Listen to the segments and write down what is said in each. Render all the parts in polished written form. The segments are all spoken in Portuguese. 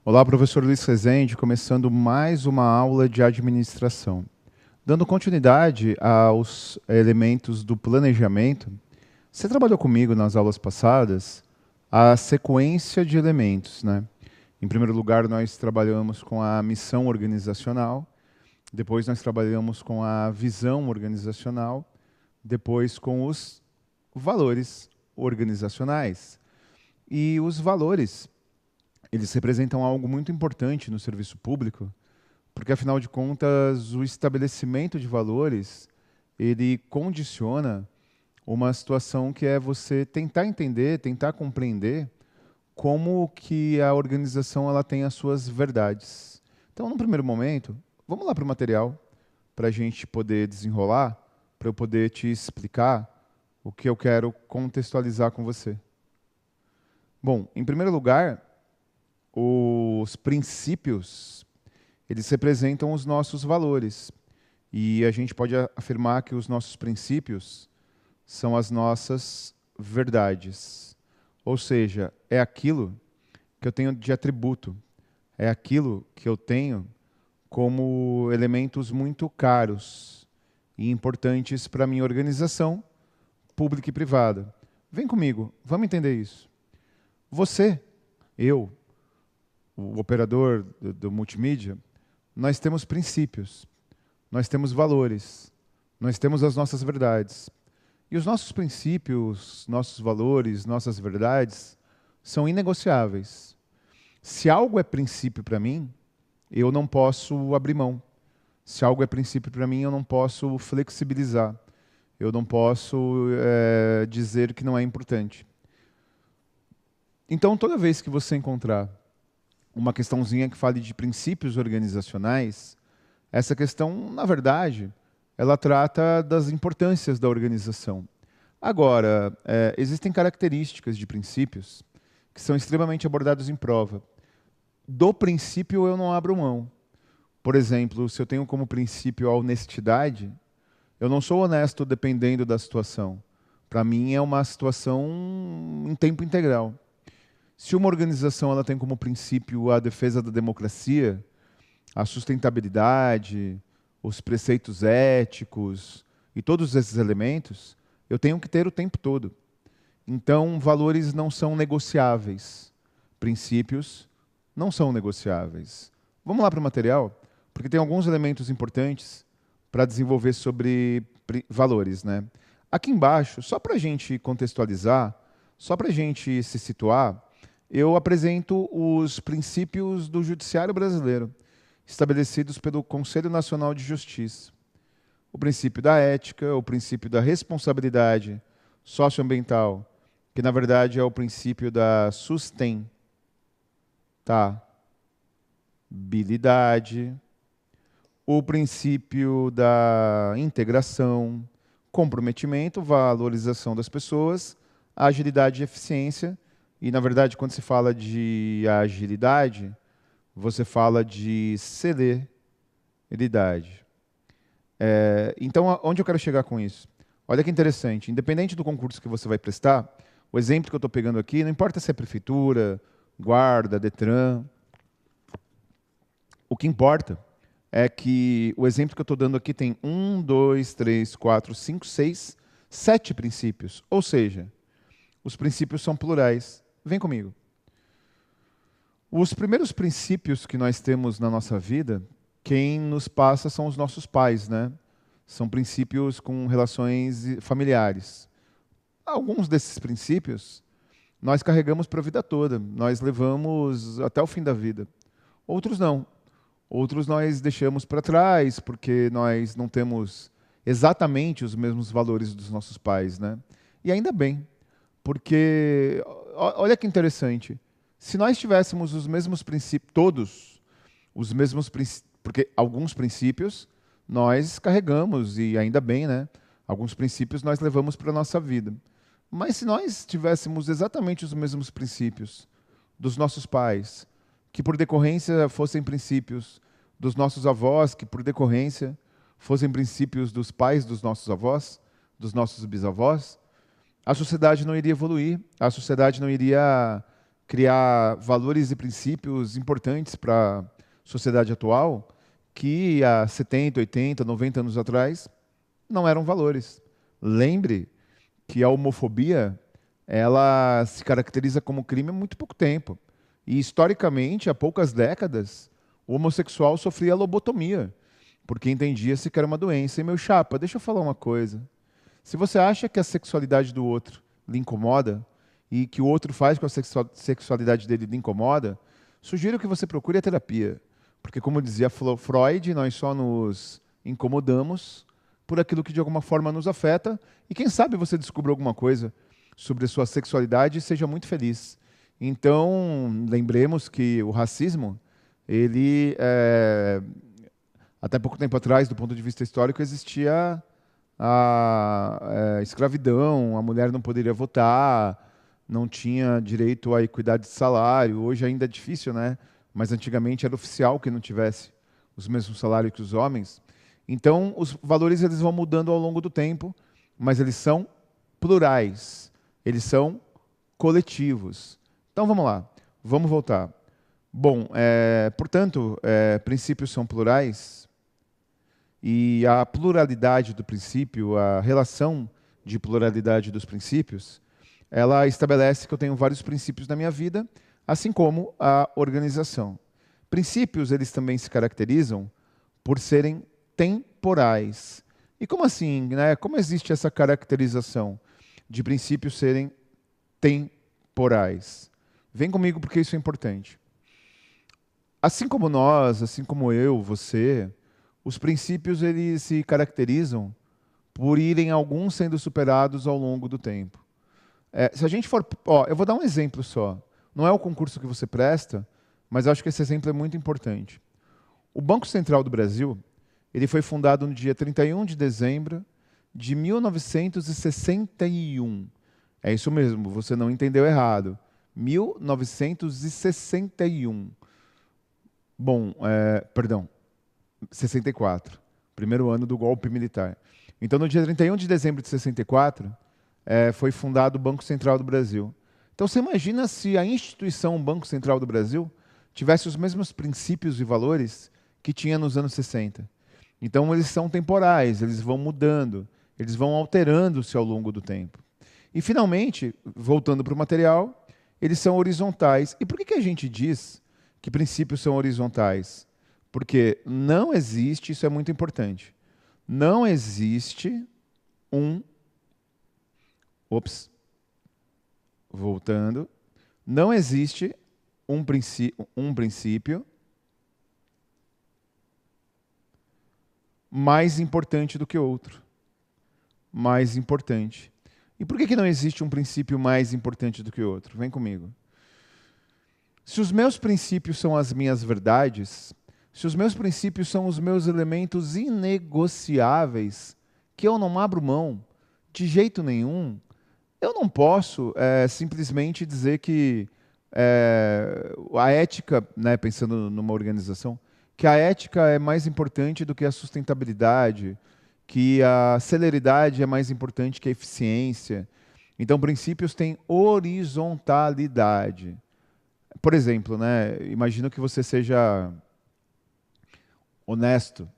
Olá, professor Luiz Rezende, começando mais uma aula de administração. Dando continuidade aos elementos do planejamento, você trabalhou comigo nas aulas passadas a sequência de elementos, né? Em primeiro lugar, nós trabalhamos com a missão organizacional, depois nós trabalhamos com a visão organizacional, depois com os valores organizacionais. E os valores, eles representam algo muito importante no serviço público, porque afinal de contas, o estabelecimento de valores, ele condiciona uma situação que é você tentar entender, tentar compreender como que a organização ela tem as suas verdades. Então, no primeiro momento, vamos lá para o material, para a gente poder desenrolar, para eu poder te explicar o que eu quero contextualizar com você. Bom, em primeiro lugar, os princípios, eles representam os nossos valores. E a gente pode afirmar que os nossos princípios são as nossas verdades. Ou seja, é aquilo que eu tenho de atributo, é aquilo que eu tenho como elementos muito caros e importantes para a minha organização pública e privada. Vem comigo, vamos entender isso. Você, eu, o operador do multimídia, nós temos princípios, nós temos valores, nós temos as nossas verdades. E os nossos princípios, nossos valores, nossas verdades são inegociáveis. Se algo é princípio para mim, eu não posso abrir mão. Se algo é princípio para mim, eu não posso flexibilizar. Eu não posso dizer que não é importante. Então, toda vez que você encontrar uma questãozinha que fale de princípios organizacionais, essa questão, na verdade, ela trata das importâncias da organização. Agora, existem características de princípios que são extremamente abordados em prova. Do princípio eu não abro mão. Por exemplo, se eu tenho como princípio a honestidade, eu não sou honesto dependendo da situação. Para mim é uma situação em tempo integral. Se uma organização ela tem como princípio a defesa da democracia, a sustentabilidade, os preceitos éticos e todos esses elementos, eu tenho que ter o tempo todo. Então, valores não são negociáveis. Princípios não são negociáveis. Vamos lá para o material, porque tem alguns elementos importantes para desenvolver sobre valores, né? Aqui embaixo, só para a gente contextualizar, só para a gente se situar, eu apresento os princípios do Judiciário Brasileiro, estabelecidos pelo Conselho Nacional de Justiça. O princípio da ética, o princípio da responsabilidade socioambiental, que na verdade é o princípio da sustentabilidade, o princípio da integração, comprometimento, valorização das pessoas, agilidade e eficiência. E, na verdade, quando se fala de agilidade, você fala de celeridade. Então, onde eu quero chegar com isso? Olha que interessante. Independente do concurso que você vai prestar, o exemplo que eu estou pegando aqui, não importa se é prefeitura, guarda, Detran, o que importa é que o exemplo que eu estou dando aqui tem 1, 2, 3, 4, 5, 6, 7 princípios. Ou seja, os princípios são plurais. Vem comigo. Os primeiros princípios que nós temos na nossa vida, quem nos passa são os nossos pais, né? São princípios com relações familiares. Alguns desses princípios nós carregamos para a vida toda, nós levamos até o fim da vida. Outros não. Outros nós deixamos para trás porque nós não temos exatamente os mesmos valores dos nossos pais, né? E ainda bem, porque olha que interessante. Se nós tivéssemos os mesmos princípios, todos os mesmos princípios, porque alguns princípios nós carregamos, e ainda bem, né? Alguns princípios nós levamos para a nossa vida. Mas se nós tivéssemos exatamente os mesmos princípios dos nossos pais, que por decorrência fossem princípios dos nossos avós, que por decorrência fossem princípios dos pais dos nossos avós, dos nossos bisavós, a sociedade não iria evoluir, a sociedade não iria criar valores e princípios importantes para a sociedade atual que há 70, 80, 90 anos atrás não eram valores. Lembre que a homofobia ela se caracteriza como crime há muito pouco tempo. E, historicamente, há poucas décadas, o homossexual sofria lobotomia, porque entendia-se que era uma doença. E, meu chapa, deixa eu falar uma coisa. Se você acha que a sexualidade do outro lhe incomoda, e que o outro faz com a sexualidade dele lhe incomoda, sugiro que você procure a terapia. Porque, como dizia Freud, nós só nos incomodamos por aquilo que de alguma forma nos afeta, e quem sabe você descubra alguma coisa sobre a sua sexualidade e seja muito feliz. Então, lembremos que o racismo, ele, até pouco tempo atrás, do ponto de vista histórico, existia a escravidão, a mulher não poderia votar, não tinha direito à equidade de salário. Hoje ainda é difícil, né? Mas antigamente era oficial que não tivesse os mesmos salários que os homens. Então, os valores eles vão mudando ao longo do tempo, mas eles são plurais, eles são coletivos. Então, vamos lá, vamos voltar. Bom, portanto, princípios são plurais e a pluralidade do princípio, a relação de pluralidade dos princípios, ela estabelece que eu tenho vários princípios na minha vida, assim como a organização. Princípios, eles também se caracterizam por serem temporais. E como assim, né? Como existe essa caracterização de princípios serem temporais? Vem comigo porque isso é importante. Assim como nós, assim como eu, você, os princípios eles se caracterizam por irem alguns sendo superados ao longo do tempo. Se a gente for, eu vou dar um exemplo só. Não é o concurso que você presta, mas eu acho que esse exemplo é muito importante. O Banco Central do Brasil, ele foi fundado no dia 31 de dezembro de 1961. É isso mesmo, você não entendeu errado. 1961. Bom, perdão, 64. Primeiro ano do golpe militar. Então, no dia 31 de dezembro de 64, foi fundado o Banco Central do Brasil. Então, você imagina se a instituição Banco Central do Brasil tivesse os mesmos princípios e valores que tinha nos anos 60. Então, eles são temporais, eles vão mudando, eles vão alterando-se ao longo do tempo. E, finalmente, voltando para o material, eles são horizontais. E por que a gente diz que princípios são horizontais? Porque não existe, isso é muito importante, não existe voltando, não existe um princípio mais importante do que outro. Mais importante. E por que não existe um princípio mais importante do que outro? Vem comigo. Se os meus princípios são as minhas verdades, se os meus princípios são os meus elementos inegociáveis, que eu não abro mão de jeito nenhum, eu não posso simplesmente dizer que a ética, né, pensando numa organização, que a ética é mais importante do que a sustentabilidade, que a celeridade é mais importante que a eficiência. Então, princípios têm horizontalidade. Por exemplo, né, imagino que você seja honesto,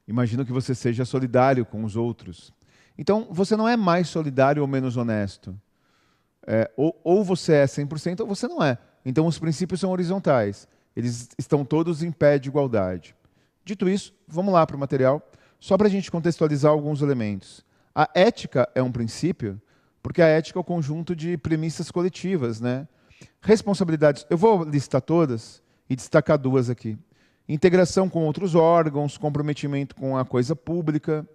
imagino que você seja solidário com os outros. Então, você não é mais solidário ou menos honesto. Ou você é 100% ou você não é. Então, os princípios são horizontais. Eles estão todos em pé de igualdade. Dito isso, vamos lá para o material, só para a gente contextualizar alguns elementos. A ética é um princípio, porque a ética é o conjunto de premissas coletivas, né? Responsabilidades, eu vou listar todas e destacar duas aqui. Integração com outros órgãos, comprometimento com a coisa pública,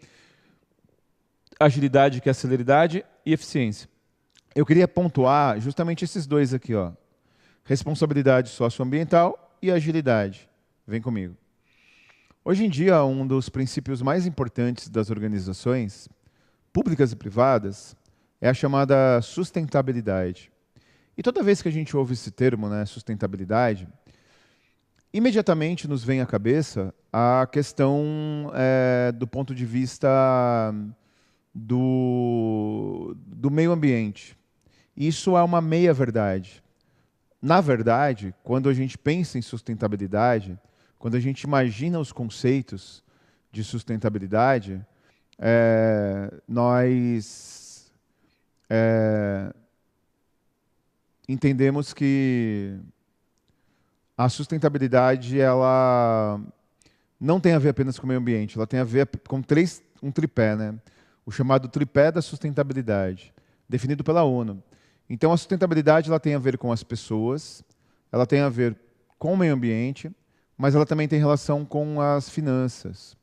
agilidade, que é a celeridade, e eficiência. Eu queria pontuar justamente esses dois aqui, ó. Responsabilidade socioambiental e agilidade. Vem comigo. Hoje em dia, um dos princípios mais importantes das organizações, públicas e privadas, é a chamada sustentabilidade. E toda vez que a gente ouve esse termo, né, sustentabilidade, imediatamente nos vem à cabeça a questão do ponto de vista do meio ambiente. Isso é uma meia-verdade. Na verdade, quando a gente pensa em sustentabilidade, quando a gente imagina os conceitos de sustentabilidade, nós entendemos que a sustentabilidade ela não tem a ver apenas com o meio ambiente, ela tem a ver com um tripé, né? O chamado tripé da sustentabilidade, definido pela ONU. Então, a sustentabilidade ela tem a ver com as pessoas, ela tem a ver com o meio ambiente, mas ela também tem relação com as finanças.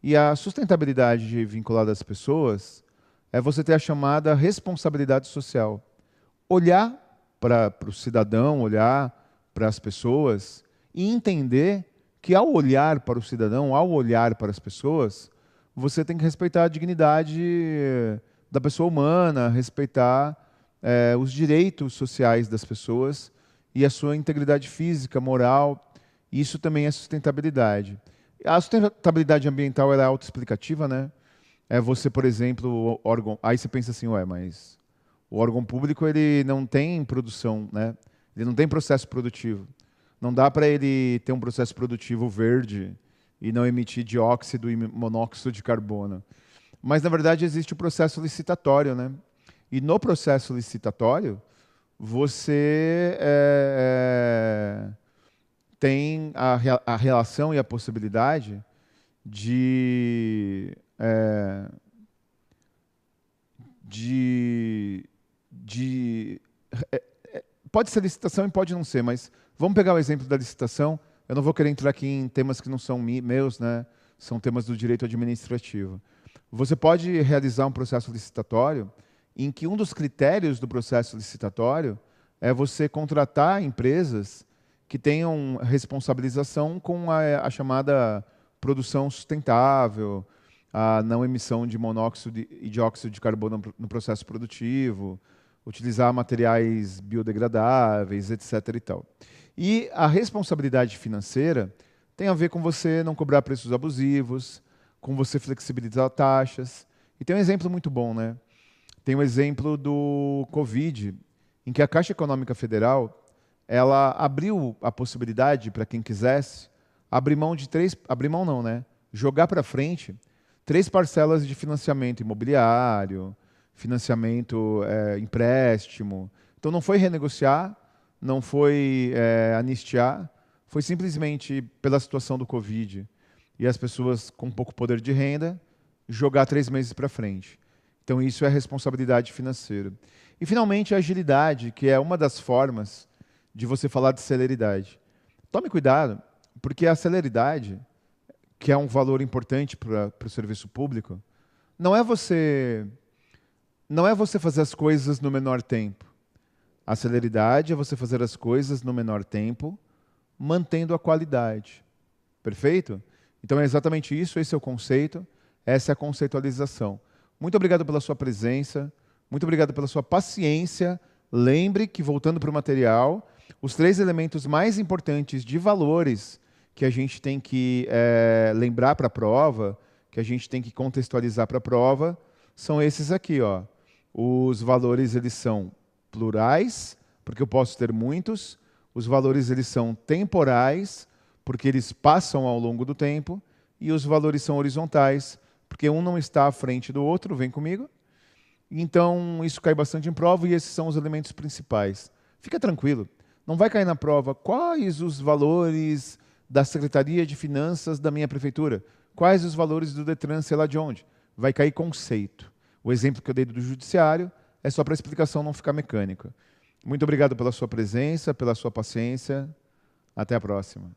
E a sustentabilidade vinculada às pessoas é você ter a chamada responsabilidade social. Olhar para o cidadão, olhar para as pessoas e entender que ao olhar para o cidadão, ao olhar para as pessoas, você tem que respeitar a dignidade da pessoa humana, respeitar os direitos sociais das pessoas e a sua integridade física, moral. Isso também é sustentabilidade. A sustentabilidade ambiental ela é autoexplicativa, né? É você, por exemplo, o órgão. Aí você pensa assim, ué, mas o órgão público ele não tem produção, né? Ele não tem processo produtivo. Não dá para ele ter um processo produtivo verde e não emitir dióxido e monóxido de carbono. Mas, na verdade, existe o processo licitatório, né? E no processo licitatório, você tem a relação e a possibilidade de, de, de pode ser licitação e pode não ser, mas vamos pegar o exemplo da licitação. Eu não vou querer entrar aqui em temas que não são meus, né? São temas do direito administrativo. Você pode realizar um processo licitatório em que um dos critérios do processo licitatório é você contratar empresas que tenham responsabilização com a chamada produção sustentável, a não emissão de monóxido e dióxido de carbono no processo produtivo, utilizar materiais biodegradáveis, etc. e tal. E a responsabilidade financeira tem a ver com você não cobrar preços abusivos, com você flexibilizar taxas. E tem um exemplo muito bom, né? Tem um exemplo do Covid, em que a Caixa Econômica Federal ela abriu a possibilidade para quem quisesse abrir mão de abrir mão não, né? Jogar para frente 3 parcelas de financiamento imobiliário, financiamento empréstimo. Então não foi renegociar, não foi anistiar, foi simplesmente pela situação do Covid e as pessoas com pouco poder de renda jogar 3 meses para frente. Então isso é responsabilidade financeira. E finalmente a agilidade, que é uma das formas de você falar de celeridade. Tome cuidado, porque a celeridade, que é um valor importante para o serviço público, não é você fazer as coisas no menor tempo. A celeridade é você fazer as coisas no menor tempo, mantendo a qualidade. Perfeito? Então é exatamente isso, esse é o conceito, essa é a conceitualização. Muito obrigado pela sua presença, muito obrigado pela sua paciência. Lembre que, voltando para o material, os 3 elementos mais importantes de valores que a gente tem que lembrar para a prova, que a gente tem que contextualizar para a prova, são esses aqui, ó. Os valores eles são plurais, porque eu posso ter muitos. Os valores eles são temporais, porque eles passam ao longo do tempo. E os valores são horizontais, porque um não está à frente do outro. Vem comigo. Então, isso cai bastante em prova e esses são os elementos principais. Fica tranquilo. Não vai cair na prova quais os valores da Secretaria de Finanças da minha prefeitura, quais os valores do Detran, sei lá de onde. Vai cair conceito. O exemplo que eu dei do judiciário é só para a explicação não ficar mecânica. Muito obrigado pela sua presença, pela sua paciência. Até a próxima.